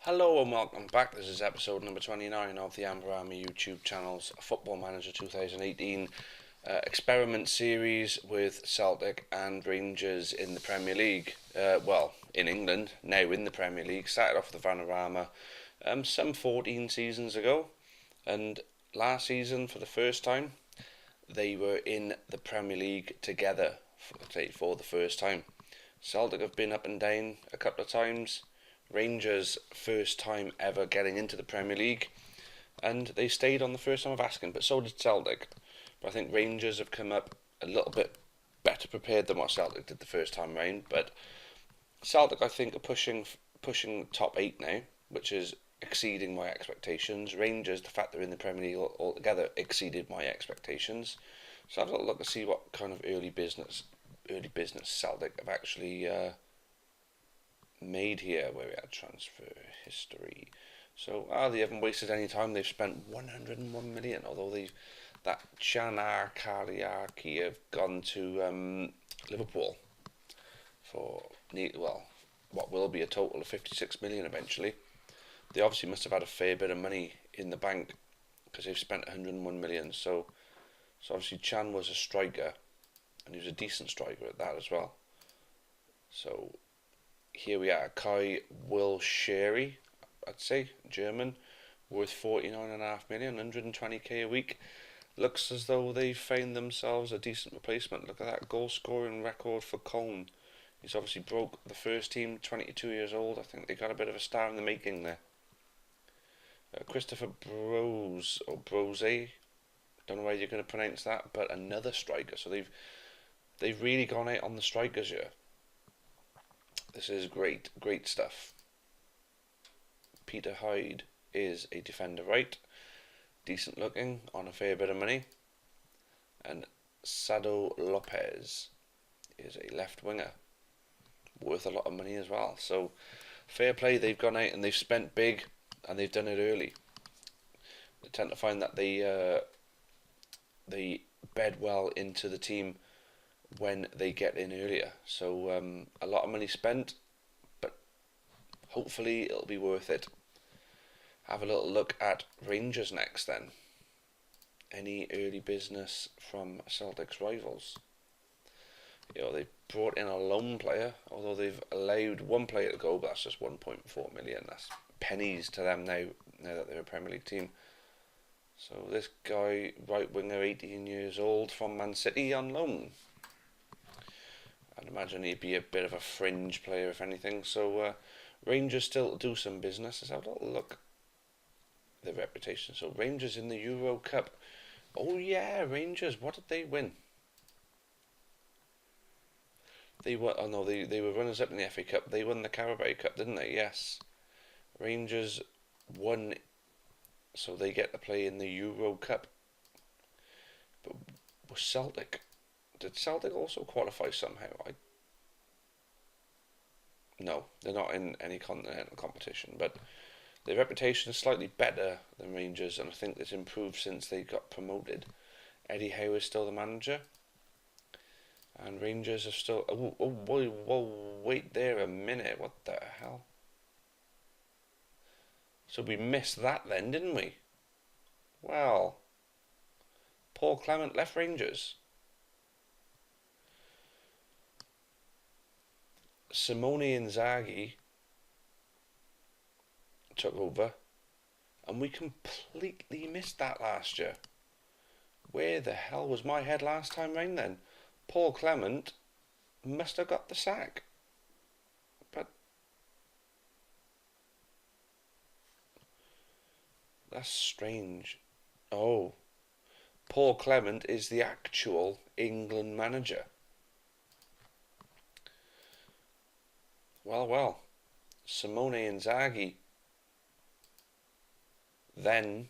Hello and welcome back. This is episode number 29 of the Vanarama YouTube channel's Football Manager 2018 experiment series with Celtic and Rangers in the Premier League. In England, now in the Premier League. Started off with the Vanarama some 14 seasons ago, and last season, for the first time, they were in the Premier League together for the first time. Celtic have been up and down a couple of times. Rangers' first time ever getting into the Premier League, and they stayed on the first time of asking, but so did Celtic. But I think Rangers have come up a little bit better prepared than what Celtic did the first time round. But Celtic, I think, are pushing top 8 now, which is exceeding my expectations. Rangers, the fact they're in the Premier League altogether, exceeded my expectations. So I've got to look to see what kind of early business Celtic have actually made here, where we had transfer history. So they haven't wasted any time. They've spent 101 million, although that Canar Kariaki have gone to Liverpool for what will be a total of 56 million eventually. They obviously must have had a fair bit of money in the bank because they've spent 101 million. So obviously Chan was a striker, and he was a decent striker at that as well. So here we are, Kai Wilshere, I'd say, German, worth 49.5 million, 120k a week. Looks as though they've found themselves a decent replacement. Look at that goal scoring record for Cone. He's obviously broke the first team, 22 years old. I think they got a bit of a star in the making there. Christopher Brose, don't know how you're going to pronounce that, but another striker. So they've really gone out on the strikers here. This is great stuff. Peter Hyde is a defender right, decent looking, on a fair bit of money. And Sado Lopez is a left winger, worth a lot of money as well. So fair play, they've gone out and they've spent big, and they've done it early. They tend to find that they bed well into the team when they get in earlier. So a lot of money spent, but hopefully it'll be worth it. Have a little look at Rangers next then. Any early business from Celtic's rivals? They've brought in a loan player, although they've allowed one player to go, but that's just 1.4 million. That's pennies to them now that they're a Premier League team. So this guy, right winger, 18 years old, from Man City on loan. I'd imagine he'd be a bit of a fringe player, if anything. So Rangers still do some business. Let's have a little look at their reputation. So Rangers in the Euro Cup. Oh yeah, Rangers. What did they win? They were they were runners up in the FA Cup. They won the Carabao Cup, didn't they? Yes. Rangers won, so they get to play in the Euro Cup. But was Celtic? Did Celtic also qualify somehow? No, they're not in any continental competition, but their reputation is slightly better than Rangers, and I think it's improved since they got promoted. Eddie Howe is still the manager, and Rangers have still... Whoa, wait there a minute, what the hell? So we missed that then, didn't we? Well, Paul Clement left Rangers. Simone Inzaghi took over, and we completely missed that last year. Where the hell was my head last time round then? Paul Clement must have got the sack. But that's strange. Oh, Paul Clement is the actual England manager. Well, Simone Inzaghi then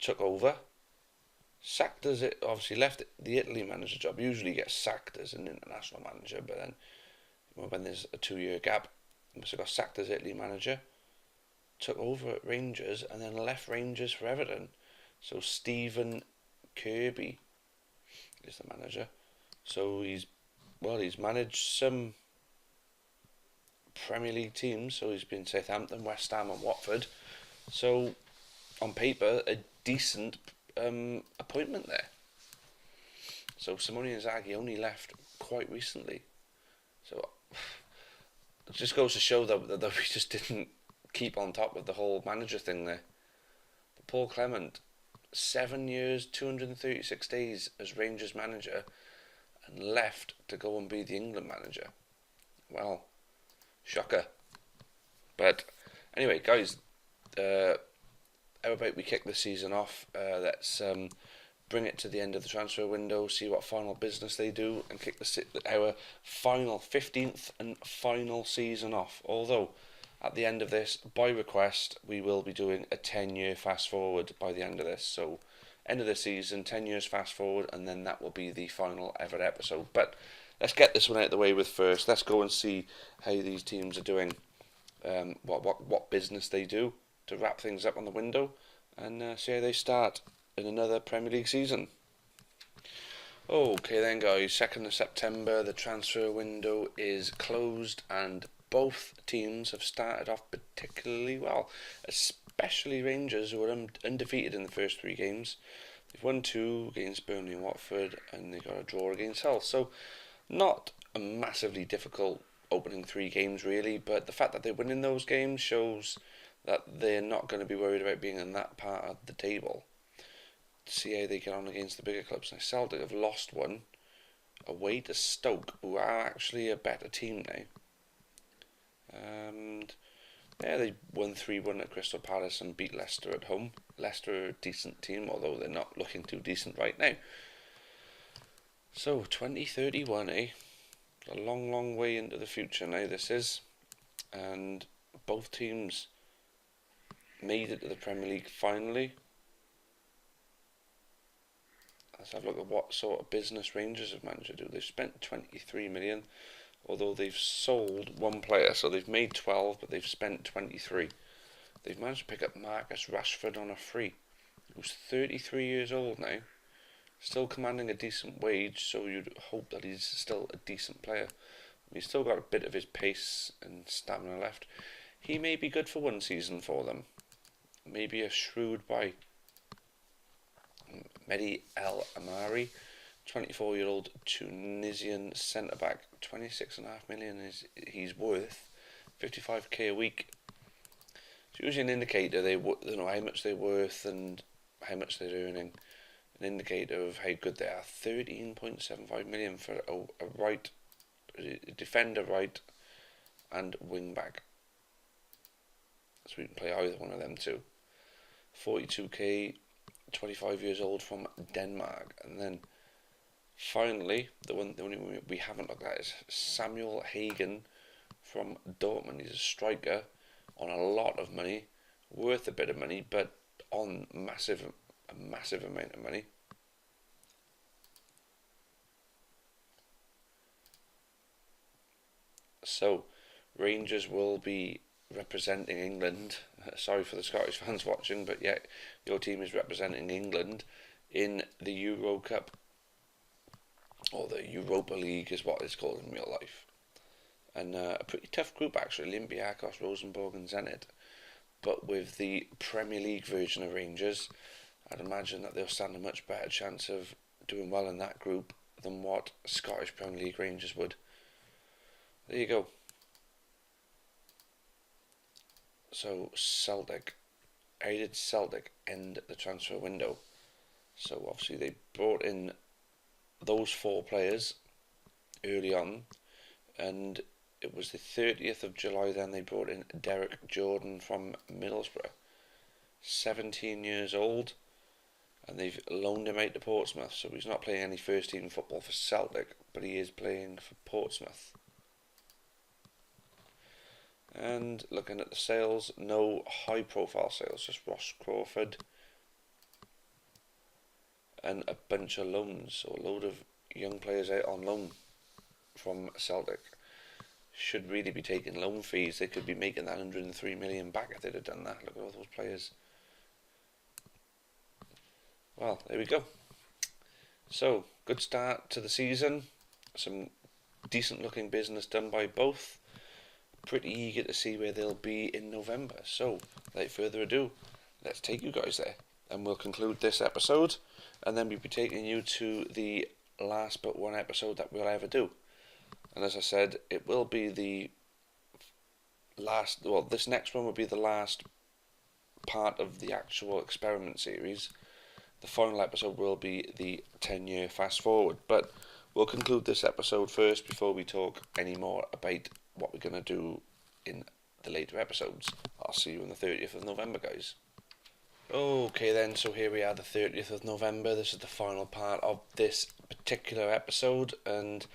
took over, sacked as it, obviously left the Italy manager job. Usually gets sacked as an international manager, but then when there's a 2-year gap, he must have got sacked as Italy manager, took over at Rangers, and then left Rangers for Everton. So Stephen Kirby is the manager. So he's managed some Premier League teams. So he's been Southampton, West Ham, and Watford. So on paper, a decent appointment there. So Simone Inzaghi only left quite recently. So it just goes to show that we just didn't keep on top of the whole manager thing there. But Paul Clement, 7 years, 236 days as Rangers manager, and left to go and be the England manager. Well, shocker. But anyway, guys, how about we kick the season off? Let's bring it to the end of the transfer window, see what final business they do, and kick our final 15th and final season off. Although, at the end of this, by request, we will be doing a 10-year fast forward by the end of this. So, end of the season, 10 years fast forward, and then that will be the final ever episode. But let's get this one out of the way with first. Let's go and see how these teams are doing, what business they do to wrap things up on the window, and see how they start in another Premier League season. Okay then, guys, 2nd of September, the transfer window is closed, and both teams have started off particularly well, especially Rangers, who were undefeated in the first 3 games. They've won 2 against Burnley and Watford, and they got a draw against Hull. So not a massively difficult opening 3 games really, but the fact that they're winning those games shows that they're not going to be worried about being in that part of the table. See how they get on against the bigger clubs. Now Celtic have lost one away to Stoke, who are actually a better team now. And yeah, they won 3-1 at Crystal Palace and beat Leicester at home. Leicester are a decent team, although they're not looking too decent right now. So 2031, a long, long way into the future now this is, and both teams made it to the Premier League finally. Let's have a look at what sort of business Rangers have managed to do. They've spent 23 million, although they've sold 1 player, so they've made 12, but they've spent 23. They've managed to pick up Marcus Rashford on a free, who's 33 years old now, still commanding a decent wage, so you'd hope that he's still a decent player. He's still got a bit of his pace and stamina left. He may be good for 1 season for them. Maybe a shrewd buy. Mehdi El Amari, 24-year-old Tunisian centre-back, 26.5 million is he's worth, 55k a week. It's usually an indicator how much they're worth and how much they're earning. An indicator of how good they are. 13.75 million for a defender right and wing back. So we can play either one of them too. 42k. 25 years old from Denmark. And then finally, the only one we haven't looked at is Samuel Hagen from Dortmund. He's a striker on a lot of money, worth a bit of money, but on a massive amount of money. So Rangers will be representing England. Sorry for the Scottish fans watching, but yeah, your team is representing England in the Euro Cup, or the Europa League is what it's called in real life. And a pretty tough group actually, Olympiacos, Rosenborg and Zenit. But with the Premier League version of Rangers, I'd imagine that they'll stand a much better chance of doing well in that group than what Scottish Premier League Rangers would. There you go. So Celtic, how did Celtic end the transfer window? So obviously they brought in those 4 players early on, and it was the 30th of July then they brought in Derek Jordan from Middlesbrough, 17 years old, and they've loaned him out to Portsmouth, so he's not playing any first team football for Celtic, but he is playing for Portsmouth. And looking at the sales, no high profile sales, just Ross Crawford and a bunch of loans, so a load of young players out on loan from Celtic. Should really be taking loan fees. They could be making that 103 million back if they'd have done that. Look at all those players. Well, there we go. So, good start to the season. Some decent looking business done by both. pretty eager to see where they'll be in November. So, without further ado, let's take you guys there. And we'll conclude this episode, and then we'll be taking you to the last but one episode that we'll ever do. And as I said, it will be the last, well, this next one will be the last part of the actual experiment series. The final episode will be the 10-year fast forward, but we'll conclude this episode first before we talk any more about what we're going to do in the later episodes. I'll see you on the 30th of November, guys. Okay then, so here we are, the 30th of November. This is the final part of this particular episode, and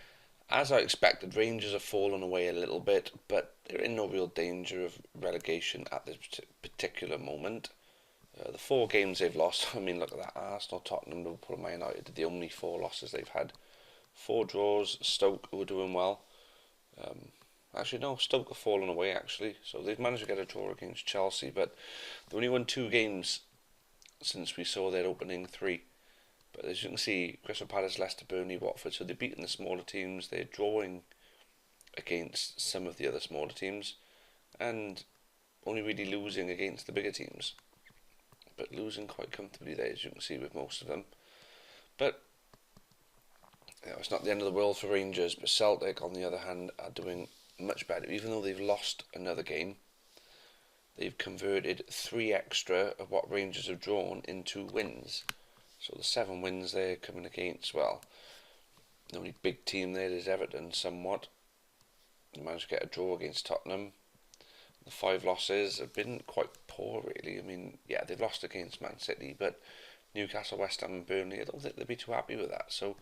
as I expected, Rangers have fallen away a little bit, but they're in no real danger of relegation at this particular moment. The 4 games they've lost, I mean, look at that: Arsenal, Tottenham, Liverpool, Man United, the only 4 losses they've had. 4 draws. Stoke, who are doing well. Actually, no, Stoke have fallen away, actually. So they've managed to get a draw against Chelsea, but they only won 2 games since we saw their opening 3. But as you can see, Crystal Palace, Leicester, Burnley, Watford, so they're beating the smaller teams. They're drawing against some of the other smaller teams, and only really losing against the bigger teams. But losing quite comfortably there, as you can see, with most of them. But it's not the end of the world for Rangers. But Celtic, on the other hand, are doing much better. Even though they've lost another game, they've converted 3 extra of what Rangers have drawn into wins. So the 7 wins they're coming against, well, the only big team there is Everton, somewhat. They managed to get a draw against Tottenham. The 5 losses have been quite poor, really. I mean, yeah, they've lost against Man City, but Newcastle, West Ham and Burnley, I don't think they'd be too happy with that. So,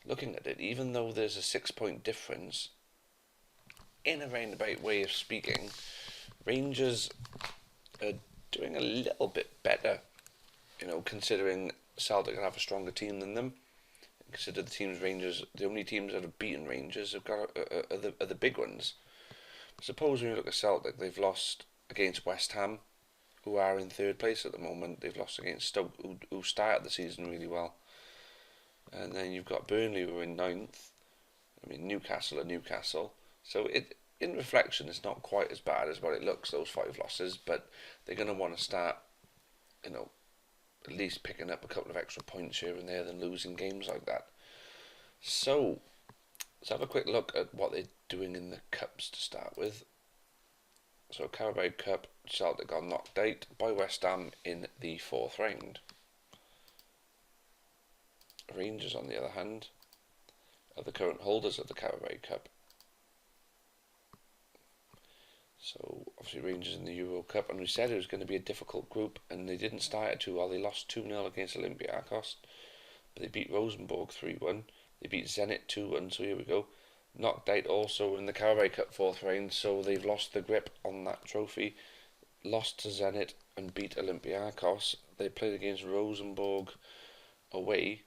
looking at it, even though there's a 6-point difference, in a roundabout way of speaking, Rangers are doing a little bit better, considering Celtic have a stronger team than them. Consider the teams Rangers, the only teams that have beaten Rangers have got are the big ones. Suppose when you look at Celtic, they've lost against West Ham, who are in 3rd place at the moment. They've lost against Stoke, who started the season really well. And then you've got Burnley, who are in 9th. I mean, Newcastle are Newcastle. So in reflection, it's not quite as bad as what it looks, those 5 losses. But they're going to want to start, at least picking up a couple of extra points here and there than losing games like that. So, let's have a quick look at what they're doing in the cups to start with. So, Carabao Cup, Celtic got knocked out by West Ham in the 4th round. Rangers, on the other hand, are the current holders of the Carabao Cup. So, obviously Rangers in the Euro Cup, and we said it was going to be a difficult group, and they didn't start it too well. They lost 2-0 against Olympiacos, but they beat Rosenborg 3-1. They beat Zenit 2-1, so here we go. Knocked out also in the Carabao Cup 4th round, so they've lost the grip on that trophy. Lost to Zenit and beat Olympiacos. They played against Rosenborg away.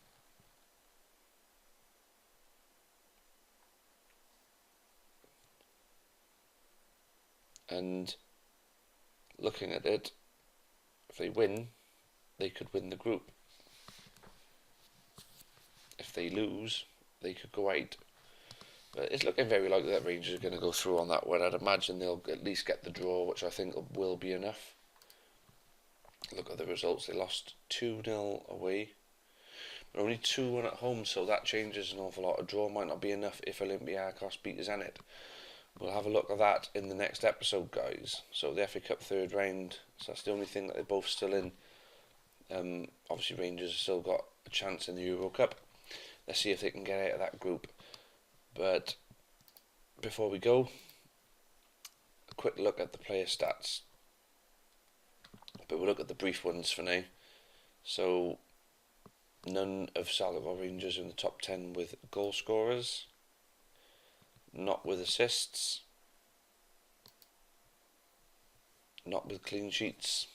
And looking at it, if they win, they could win the group. If they lose, they could go out. But it's looking very likely that Rangers are going to go through on that one. I'd imagine they'll at least get the draw, which I think will be enough. Look at the results. They lost 2-0 away. But only 2-1 at home, so that changes an awful lot. A draw might not be enough if Olympiacos beat Zenit. We'll have a look at that in the next episode, guys. So the FA Cup 3rd round, so that's the only thing that they're both still in. Obviously Rangers have still got a chance in the Euro Cup. Let's see if they can get out of that group. But before we go, a quick look at the player stats. But we'll look at the brief ones for now. So none of Celtic or Rangers in the top 10 with goal scorers. Not with assists. Not with clean sheets.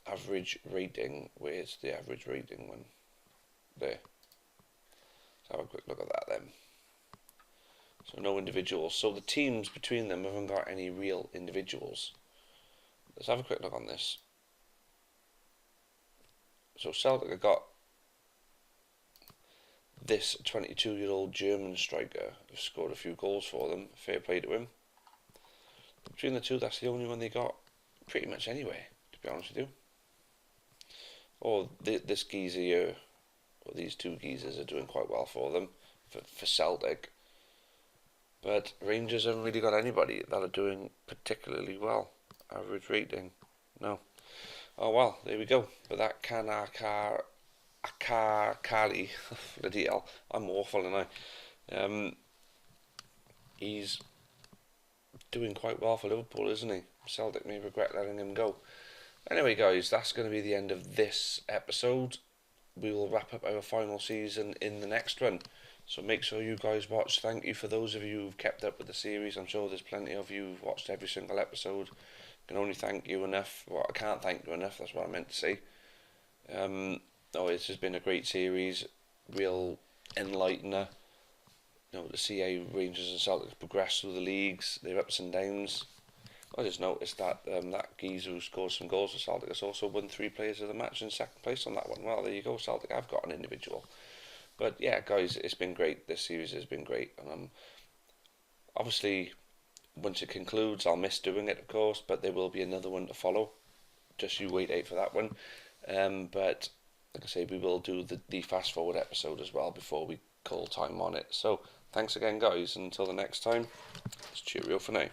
Average rating. Where's the average rating one? There. Let's have a quick look at that then. So no individuals. So the teams between them haven't got any real individuals. Let's have a quick look on this. So Celtic have got this 22-year-old German striker has scored a few goals for them. Fair play to him. Between the two, that's the only one they got pretty much anyway, to be honest with you. Or this geezer here, or these two geezers are doing quite well for them, for Celtic. But Rangers haven't really got anybody that are doing particularly well. Average rating, no. Oh well, there we go. But that Kali, bloody hell, I'm awful, and he's doing quite well for Liverpool, isn't he? Celtic may regret letting him go. Anyway, guys, that's going to be the end of this episode. We will wrap up our final season in the next one. So make sure you guys watch. Thank you for those of you who've kept up with the series. I'm sure there's plenty of you who've watched every single episode. Can only thank you enough. Well, I can't thank you enough. That's what I meant to say. This has been a great series. Real enlightener. To see how Rangers and Celtics progress through the leagues, their ups and downs. I just noticed that that geezer who scored some goals for Celtic has also won 3 players of the match in second place on that one. Well, there you go, Celtic. I've got an individual. But yeah, guys, it's been great. This series has been great, and obviously, once it concludes, I'll miss doing it, of course. But there will be another one to follow. Just you wait out for that one. But like I say, we will do the fast forward episode as well before we call time on it. So thanks again, guys. Until the next time, it's cheerio for now.